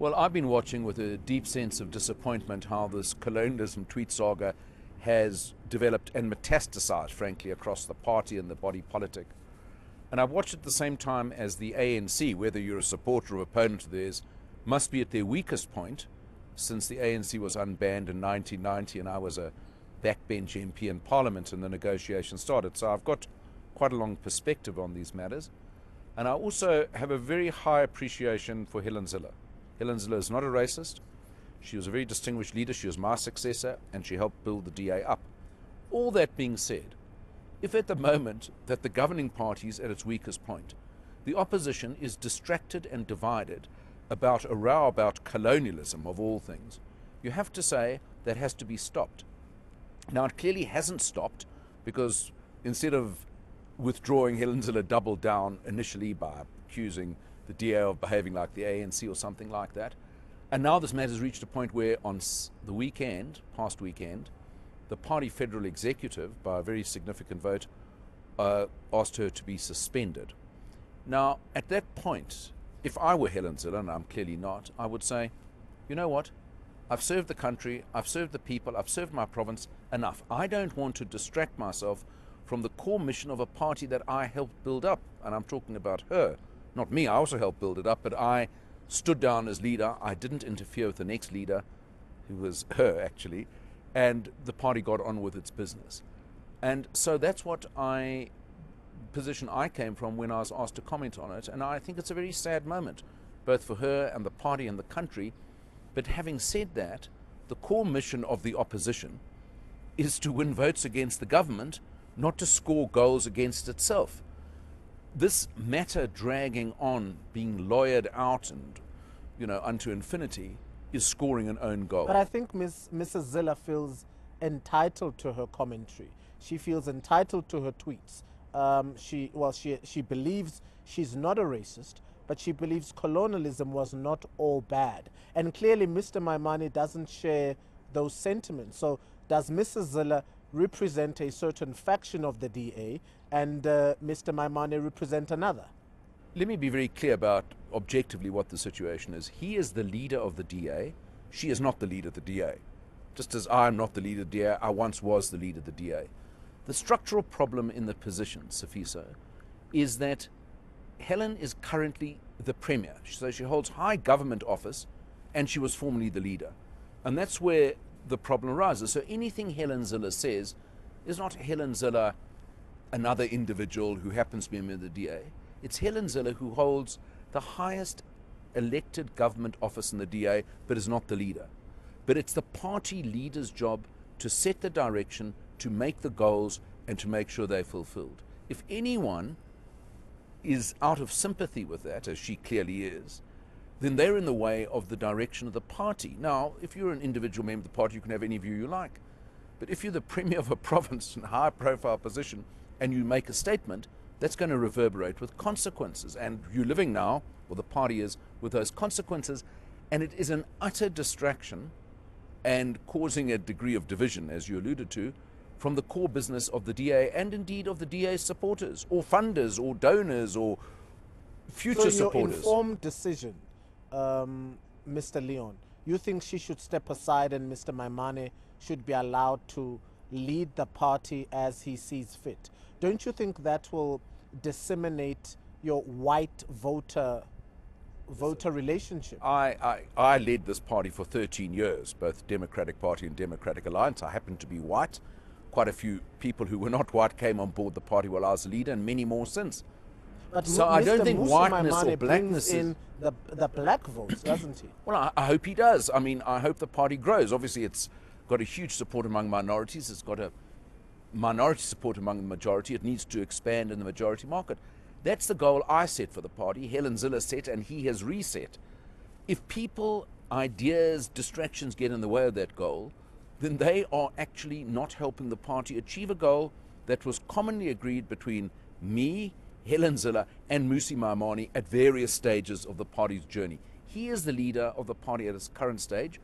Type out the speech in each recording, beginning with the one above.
Well, I've been watching with a deep sense of disappointment how this colonialism tweet saga has developed and metastasized, frankly, across the party and the body politic. And I've watched at the same time as the ANC, whether you're a supporter or opponent of theirs, must be at their weakest point since the ANC was unbanned in 1990 and I was a backbench MP in Parliament and the negotiations started. So I've got quite a long perspective on these matters. And I also have a very high appreciation for Helen Zille. Helen Zille is not a racist. She was a very distinguished leader. She was my successor, and she helped build the DA up. All that being said, if at the moment that the governing party is at its weakest point, the opposition is distracted and divided about a row about colonialism of all things, you have to say that has to be stopped. Now, it clearly hasn't stopped because instead of withdrawing, Helen Zille doubled down initially by accusing the DA of behaving like the ANC or something like that. And now this matter has reached a point where on the weekend, past weekend, the party federal executive, by a very significant vote, asked her to be suspended. Now, at that point, if I were Helen Zille, and I'm clearly not, I would say, you know what? I've served the country, I've served the people, I've served my province, enough. I don't want to distract myself from the core mission of a party that I helped build up. And I'm talking about her. Not me, I also helped build it up, but I stood down as leader. I didn't interfere with the next leader, who was her actually, and the party got on with its business. And so that's what position I came from when I was asked to comment on it, and I think it's a very sad moment, both for her and the party and the country. But having said that, the core mission of the opposition is to win votes against the government, not to score goals against itself. This matter dragging on, being lawyered out and, unto infinity, is scoring an own goal. But I think Mrs. Zille feels entitled to her commentary. She feels entitled to her tweets. She believes she's not a racist, but she believes colonialism was not all bad. And clearly Mr. Maimane doesn't share those sentiments. So does Mrs. Zille represent a certain faction of the DA and Mr. Maimane represent another? Let me be very clear about objectively what the situation is. He is the leader of the DA. She is not the leader of the DA. Just as I am not the leader of the DA, I once was the leader of the DA. The structural problem in the position, Sifiso, is that Helen is currently the Premier. So she holds high government office and she was formerly the leader. And that's where the problem arises. So anything Helen Zille says is not Helen Zille, another individual who happens to be a member of the DA. It's Helen Zille who holds the highest elected government office in the DA, but is not the leader. But it's the party leader's job to set the direction, to make the goals, and to make sure they're fulfilled. If anyone is out of sympathy with that, as she clearly is, then they're in the way of the direction of the party. Now, if you're an individual member of the party, you can have any view you like. But if you're the Premier of a province in a high-profile position and you make a statement, that's going to reverberate with consequences. And you're living now, or the party is, with those consequences. And it is an utter distraction and causing a degree of division, as you alluded to, from the core business of the DA and indeed of the DA's supporters or funders or donors or future supporters. Your informed decision, Mr. Leon, you think she should step aside and Mr. Maimane should be allowed to lead the party as he sees fit? Don't you think that will disseminate your white voter relationship? I led this party for 13 years, both Democratic Party and Democratic Alliance. I happen to be white. Quite a few people who were not white came on board the party while I was the leader, and many more since. But so I don't think whiteness or blackness in the black votes, doesn't he? Well, I hope he does. I mean, I hope the party grows. Obviously, it's got a huge support among minorities. It's got a minority support among the majority. It needs to expand in the majority market. That's the goal I set for the party. Helen Zille set, and he has reset. If people, ideas, distractions get in the way of that goal, then they are actually not helping the party achieve a goal that was commonly agreed between me, Helen Zille, and Mmusi Maimane at various stages of the party's journey. He is the leader of the party at its current stage.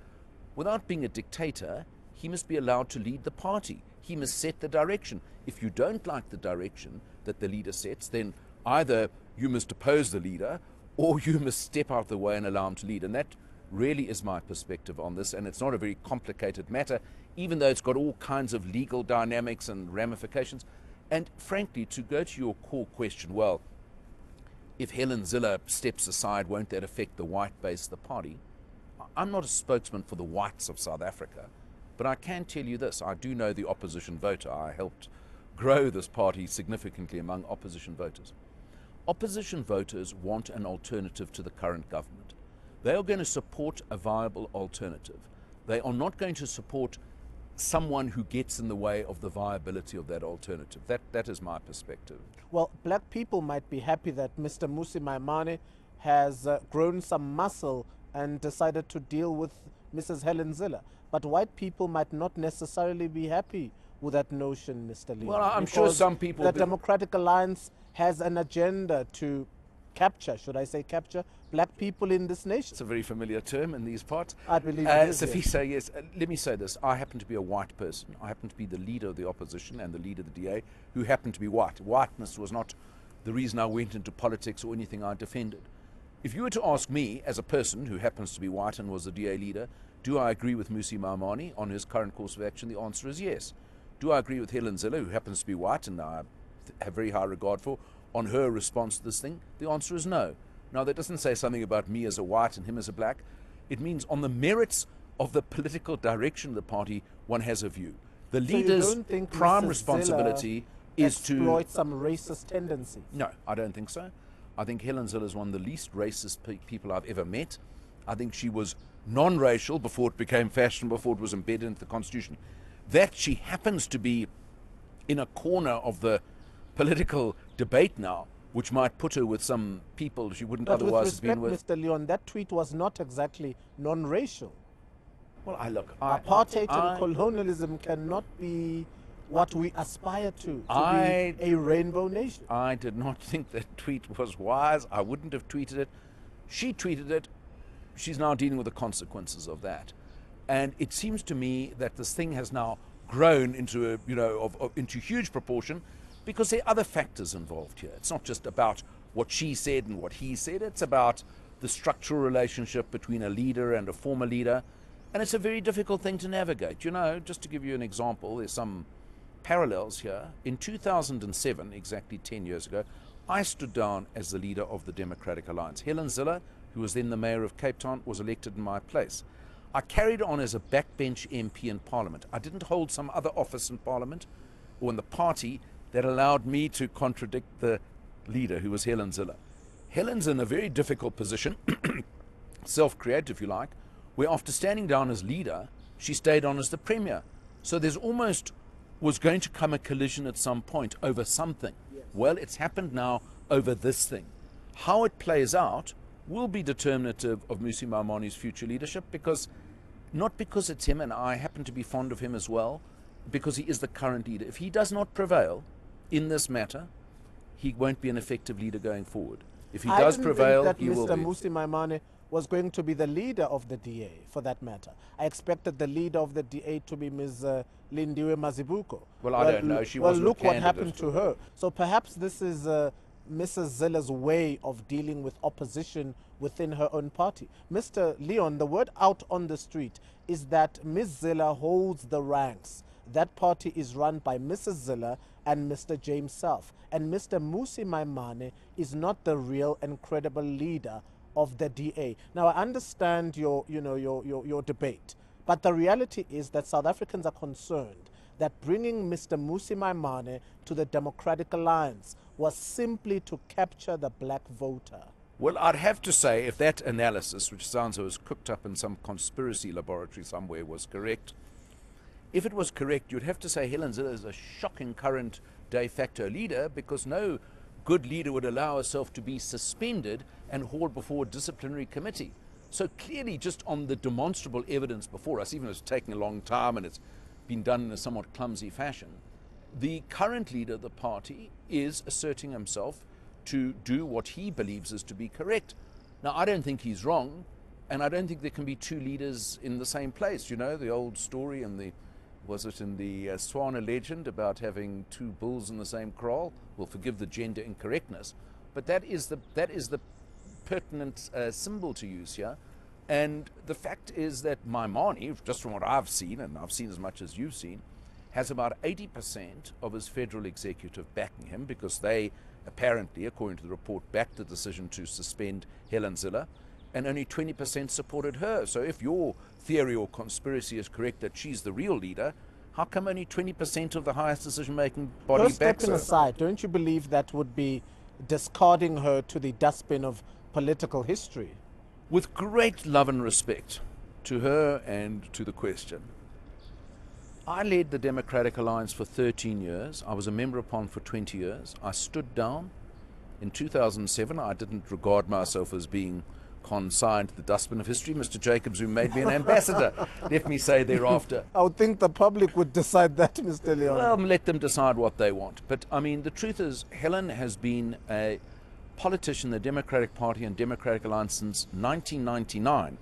Without being a dictator, he must be allowed to lead the party. He must set the direction. If you don't like the direction that the leader sets, then either you must oppose the leader or you must step out of the way and allow him to lead. And that really is my perspective on this, and it's not a very complicated matter, even though it's got all kinds of legal dynamics and ramifications. And frankly, to go to your core question, well, if Helen Zille steps aside, won't that affect the white base of the party? I'm not a spokesman for the whites of South Africa, but I can tell you this. I do know the opposition voter. I helped grow this party significantly among opposition voters. Opposition voters want an alternative to the current government. They are going to support a viable alternative. They are not going to support someone who gets in the way of the viability of that alternative. That is my perspective. Well, black people might be happy that Mr. Mmusi Maimane has grown some muscle and decided to deal with Mrs. Helen Zille. But white people might not necessarily be happy with that notion, Mr. Leon. Well, I'm sure some people... The Democratic Alliance has an agenda to capture, should I say capture, black people in this nation. It's a very familiar term in these parts. I believe it is. Sifiso, yes. Let me say this. I happen to be a white person. I happen to be the leader of the opposition and the leader of the DA, who happen to be white. Whiteness was not the reason I went into politics or anything I defended. If you were to ask me, as a person who happens to be white and was the DA leader, do I agree with Mmusi Maimane on his current course of action? The answer is yes. Do I agree with Helen Zille, who happens to be white and I have very high regard for, on her response to this thing? The answer is no. Now, that doesn't say something about me as a white and him as a black. It means on the merits of the political direction of the party, one has a view. The leader's prime Mrs. responsibility Zille is to exploit some racist tendencies. No, I don't think so. I think Helen Zille is one of the least racist people I've ever met. I think she was non-racial before it became fashionable, before it was embedded into the Constitution. That she happens to be in a corner of the political debate now, which might put her with some people she wouldn't otherwise have been with. Mr. Leon, that tweet was not exactly non-racial. Well, apartheid and colonialism cannot be what we aspire to be a rainbow nation. I did not think that tweet was wise. I wouldn't have tweeted it. She tweeted it. She's now dealing with the consequences of that. And it seems to me that this thing has now grown into a, into huge proportion, because there are other factors involved here. It's not just about what she said and what he said. It's about the structural relationship between a leader and a former leader. And it's a very difficult thing to navigate. You know, just to give you an example, there's some parallels here. In 2007, exactly 10 years ago, I stood down as the leader of the Democratic Alliance. Helen Zille, who was then the mayor of Cape Town, was elected in my place. I carried on as a backbench MP in Parliament. I didn't hold some other office in Parliament or in the party that allowed me to contradict the leader, who was Helen Zille. Helen's in a very difficult position, self-created if you like, where after standing down as leader, she stayed on as the premier. So there's almost was going to come a collision at some point over something. Yes. Well, it's happened now over this thing. How it plays out will be determinative of Mmusi Maimane's future leadership, because not because it's him, and I happen to be fond of him as well, because he is the current leader. If he does not prevail in this matter, he won't be an effective leader going forwed. If he does prevail, he will be. I didn't think that Mr. Mmusi Maimane was going to be the leader of the DA, for that matter. I expected the leader of the DA to be Ms. Lindiwe Mazibuko. Well, I don't know. She wasn't look a what candidate happened to her. So perhaps this is Mrs. Zille's way of dealing with opposition within her own party. Mr. Leon, the word out on the street is that Ms. Zille holds the ranks. That party is run by Mrs. Zille and Mr. James Self. And Mr. Mmusi Maimane is not the real and credible leader of the DA. Now, I understand your debate, but the reality is that South Africans are concerned that bringing Mr. Mmusi Maimane to the Democratic Alliance was simply to capture the black voter. Well, I'd have to say, if that analysis, which sounds like it was cooked up in some conspiracy laboratory somewhere, was correct, if it was correct, you'd have to say Helen Zille is a shocking current de facto leader, because no good leader would allow herself to be suspended and hauled before a disciplinary committee. So clearly, just on the demonstrable evidence before us, even if it's taking a long time and it's been done in a somewhat clumsy fashion, the current leader of the party is asserting himself to do what he believes is to be correct. Now, I don't think he's wrong, and I don't think there can be two leaders in the same place. You know, the old story in the, was it in the Swana legend about having two bulls in the same kraal? We'll forgive the gender incorrectness, but that is the pertinent symbol to use here. And the fact is that Maimane, just from what I've seen, and I've seen as much as you've seen, has about 80% of his federal executive backing him, because they apparently, according to the report, backed the decision to suspend Helen Zille, and only 20% supported her. So if your theory or conspiracy is correct that she's the real leader, how come only 20% of the highest decision-making body Her backs stepping her? aside, don't you believe that would be discarding her to the dustbin of political history? With great love and respect to her and to the question, I led the Democratic Alliance for 13 years. I was a member of Parliament for 20 years. I stood down. In 2007, I didn't regard myself as being consigned to the dustbin of history. Mr. Jacobs, who made me an ambassador, let me say thereafter. I would think the public would decide that, Mr. Leon. Well, let them decide what they want. But, I mean, the truth is, Helen has been a politician, the Democratic Party and Democratic Alliance since 1999.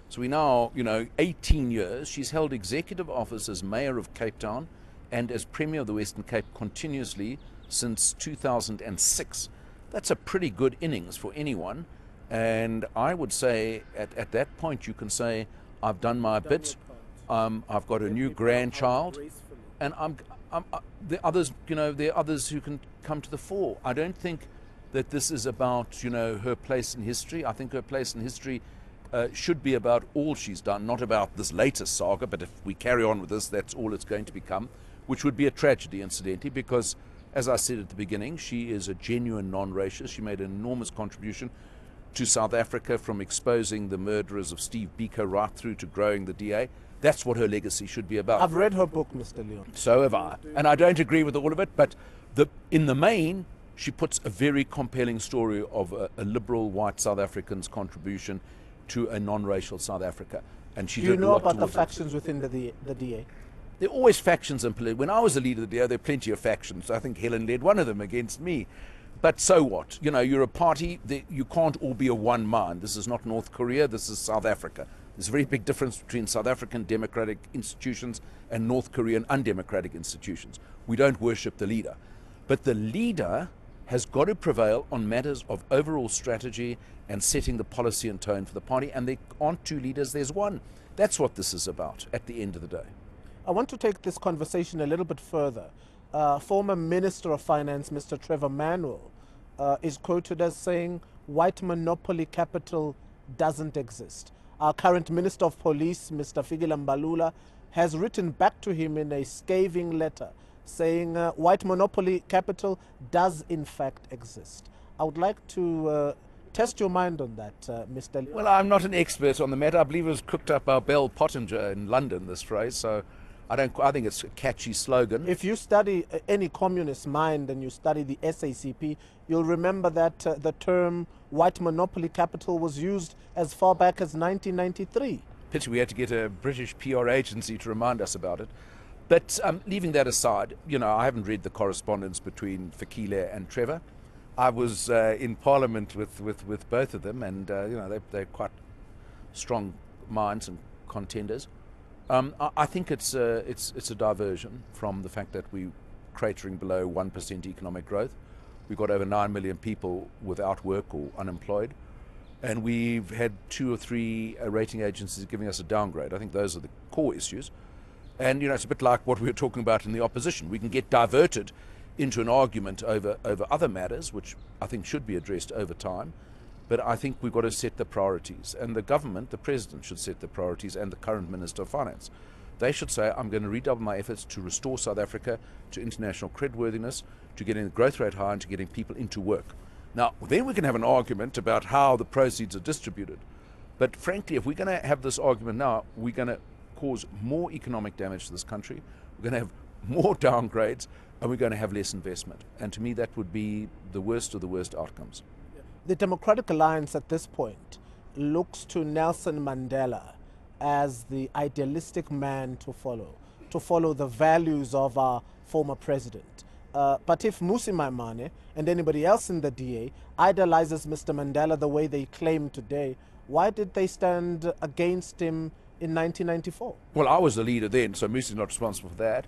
So we now, 18 years. She's held executive office as Mayor of Cape Town and as Premier of the Western Cape continuously since 2006. That's a pretty good innings for anyone. And I would say at that point you can say, I've done my bit. I've got a new grandchild. And the others, there are others who can come to the fore. I don't think that this is about, her place in history. I think her place in history should be about all she's done, not about this latest saga. But if we carry on with this, that's all it's going to become, which would be a tragedy, incidentally, because, as I said at the beginning, she is a genuine non-racist. She made an enormous contribution to South Africa, from exposing the murderers of Steve Biko right through to growing the DA. That's what her legacy should be about. I've read her book, Mr. Leon. So have I. And I don't agree with all of it, but in the main, she puts a very compelling story of a liberal white South African's contribution to a non-racial South Africa. And she Do you did a know lot about the towards it. factions within the DA? There are always factions in politics. When I was the leader of the DA, there were plenty of factions. I think Helen led one of them against me. But so what? You're a party. You can't all be a one mind. This is not North Korea. This is South Africa. There's a very big difference between South African democratic institutions and North Korean undemocratic institutions. We don't worship the leader. But the leader has got to prevail on matters of overall strategy and setting the policy and tone for the party. And there aren't two leaders, there's one. That's what this is about at the end of the day. I want to take this conversation a little bit further. Former Minister of Finance, Mr. Trevor Manuel, is quoted as saying white monopoly capital doesn't exist. Our current Minister of Police, Mr. Fikile Mbalula, has written back to him in a scathing letter saying white monopoly capital does in fact exist. I would like to test your mind on that, Mr. Well, I'm not an expert on the matter. I believe it was cooked up by Bell Pottinger in London, this phrase, so I think it's a catchy slogan. If you study any communist mind and you study the SACP, you'll remember that the term white monopoly capital was used as far back as 1993. Pity we had to get a British PR agency to remind us about it. But leaving that aside, I haven't read the correspondence between Fikile and Trevor. I was in Parliament with both of them, and they're quite strong minds and contenders. I think it's a diversion from the fact that we're cratering below 1% economic growth. We've got over 9 million people without work or unemployed, and we've had 2 or 3 rating agencies giving us a downgrade. I think those are the core issues. And it's a bit like what we were talking about in the opposition. We can get diverted into an argument over other matters, which I think should be addressed over time. But I think we've got to set the priorities. And the government, the president, should set the priorities, and the current Minister of Finance. They should say, I'm going to redouble my efforts to restore South Africa to international creditworthiness, to getting the growth rate high, and to getting people into work. Now, then we can have an argument about how the proceeds are distributed. But frankly, if we're going to have this argument now, we're going to cause more economic damage to this country. We're going to have more downgrades, and we're going to have less investment. And to me, that would be the worst of the worst outcomes. The Democratic Alliance at this point looks to Nelson Mandela as the idealistic man to follow the values of our former president. But if Mmusi Maimane and anybody else in the DA idolizes Mr. Mandela the way they claim today, why did they stand against him in 1994? Well, I was the leader then, so Mmusi's not responsible for that.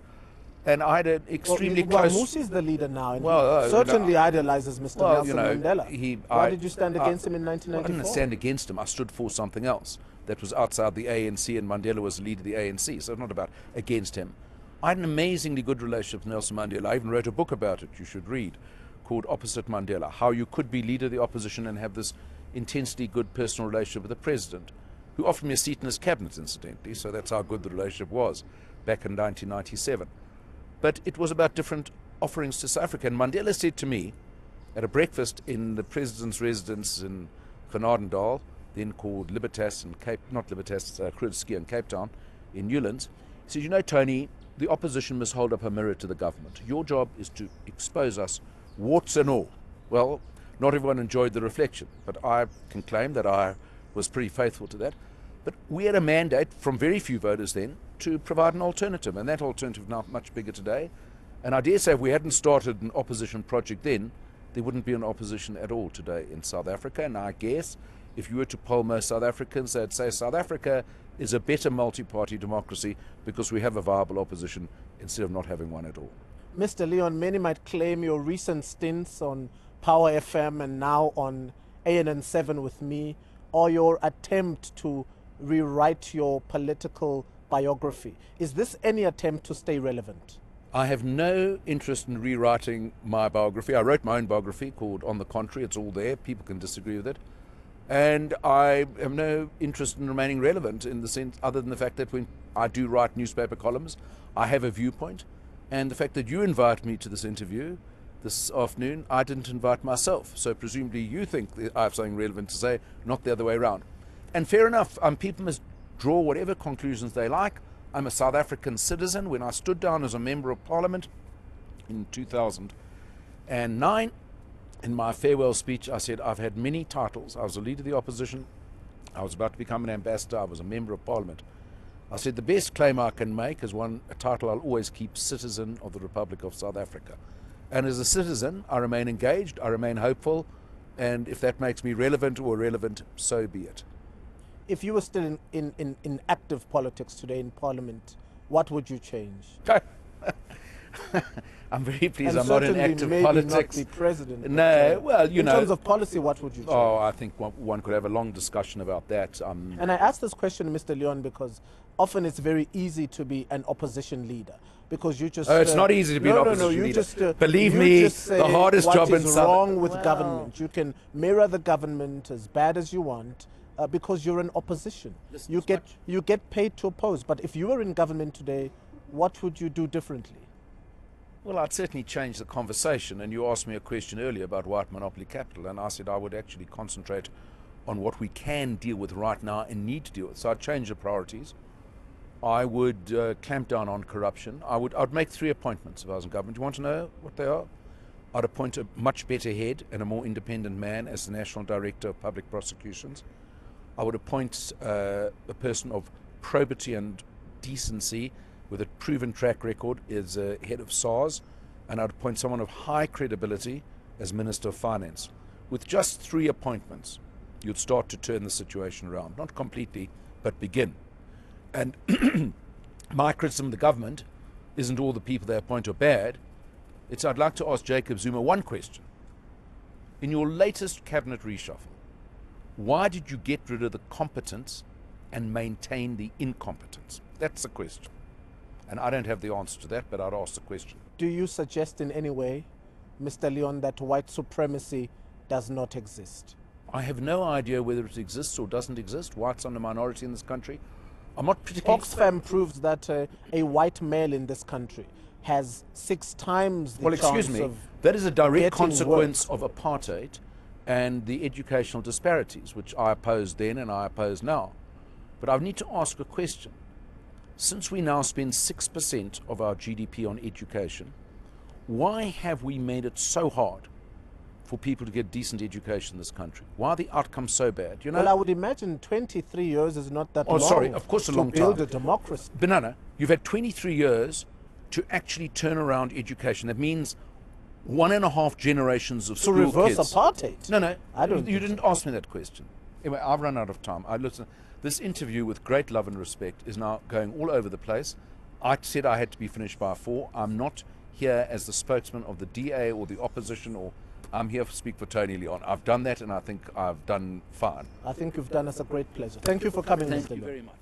And I had an extremely close... Well, Mmusi's the leader now, and he certainly idolizes Mr. Nelson Mandela. Why did you stand against him in 1994? I didn't stand against him. I stood for something else. that was outside the ANC, and Mandela was the leader of the ANC, so it's not about against him. I had an amazingly good relationship with Nelson Mandela. I even wrote a book about it you should read, called Opposite Mandela, how you could be leader of the opposition and have this intensely good personal relationship with the president, who offered me a seat in his cabinet, incidentally, so that's how good the relationship was back in 1997. But it was about different offerings to South Africa, and Mandela said to me at a breakfast in the president's residence in Genadendal, then called Libertas in Krugerski in Cape Town, in Newlands, he said, you know, Tony, the opposition must hold up a mirror to the government. Your job is to expose us, warts and all. Well, not everyone enjoyed the reflection, but I can claim that I was pretty faithful to that. But we had a mandate from very few voters then to provide an alternative, and that alternative is now much bigger today. And I dare say if we hadn't started an opposition project then, there wouldn't be an opposition at all today in South Africa. And I guess if you were to poll most South Africans, they'd say South Africa is a better multi-party democracy because we have a viable opposition instead of not having one at all. Mr. Leon, many might claim your recent stints on Power FM and now on ANN7 with me, or your attempt to rewrite your political biography. Is this any attempt to stay relevant? I have no interest in rewriting my biography. I wrote my own biography called On the Contrary. It's all there. People can disagree with it. And I have no interest in remaining relevant in the sense, other than the fact that when I do write newspaper columns, I have a viewpoint. And the fact that you invite me to this interview this afternoon, I didn't invite myself. So presumably you think that I have something relevant to say, not the other way around. And fair enough, people must draw whatever conclusions they like. I'm a South African citizen. When I stood down as a member of parliament in 2009, in my farewell speech, I said, I've had many titles. I was a leader of the opposition. I was about to become an ambassador. I was a member of parliament. I said, the best claim I can make is a title I'll always keep, Citizen of the Republic of South Africa. And as a citizen, I remain engaged, I remain hopeful, and if that makes me relevant or irrelevant, so be it. If you were still in active politics today in Parliament, what would you change? I'm very pleased and I'm not in active politics. Not the president. No, well, you know. In terms of policy, what would you change? Oh, I think one could have a long discussion about that. And I ask this question, Mr. Leon, because often it's very easy to be an opposition leader. Because you just... it's not easy to be an opposition leader. Believe me, the hardest job in South... What is wrong with government? You can mirror the government as bad as you want, because you're in opposition. You get paid to oppose. But if you were in government today, what would you do differently? Well, I'd certainly change the conversation. And you asked me a question earlier about white monopoly capital, and I said I would actually concentrate on what we can deal with right now and need to deal with. So I'd change the priorities. I would clamp down on corruption. I'd make 3 appointments if I was in government. Do you want to know what they are? I'd appoint a much better head and a more independent man as the National Director of Public Prosecutions. I would appoint a person of probity and decency with a proven track record as head of SARS, and I'd appoint someone of high credibility as Minister of Finance. With just 3 appointments, you'd start to turn the situation around. Not completely, but begin. And my criticism of the government isn't all the people they appoint are bad. It's I'd like to ask Jacob Zuma one question. In your latest cabinet reshuffle, why did you get rid of the competence and maintain the incompetence? That's the question. And I don't have the answer to that, but I'd ask the question. Do you suggest in any way, Mr. Leon, that white supremacy does not exist? I have no idea whether it exists or doesn't exist. Whites are a minority in this country. I'm not particularly... Oxfam proves that a white male in this country has 6 times the chance of... Well, excuse me, that is a direct consequence of apartheid and the educational disparities, which I opposed then and I oppose now. But I need to ask a question. Since we now spend 6% of our GDP on education, why have we made it so hard for people to get decent education in this country? Why are the outcomes so bad? You know? Well, I would imagine 23 years is not that long. Oh, sorry, of course a long time. To build a democracy. Banana, you've had 23 years to actually turn around education. That means 1.5 generations of school kids. To reverse apartheid? No, you didn't so. ask me that question. Anyway, I've run out of time. This interview, with great love and respect, is now going all over the place. I said I had to be finished by 4. I'm not here as the spokesman of the DA or the opposition or I'm here to speak for Tony Leon. I've done that, and I think I've done fine. I think you've done us a great pleasure. Thank you for coming, Thank Mr. you Leon. very much.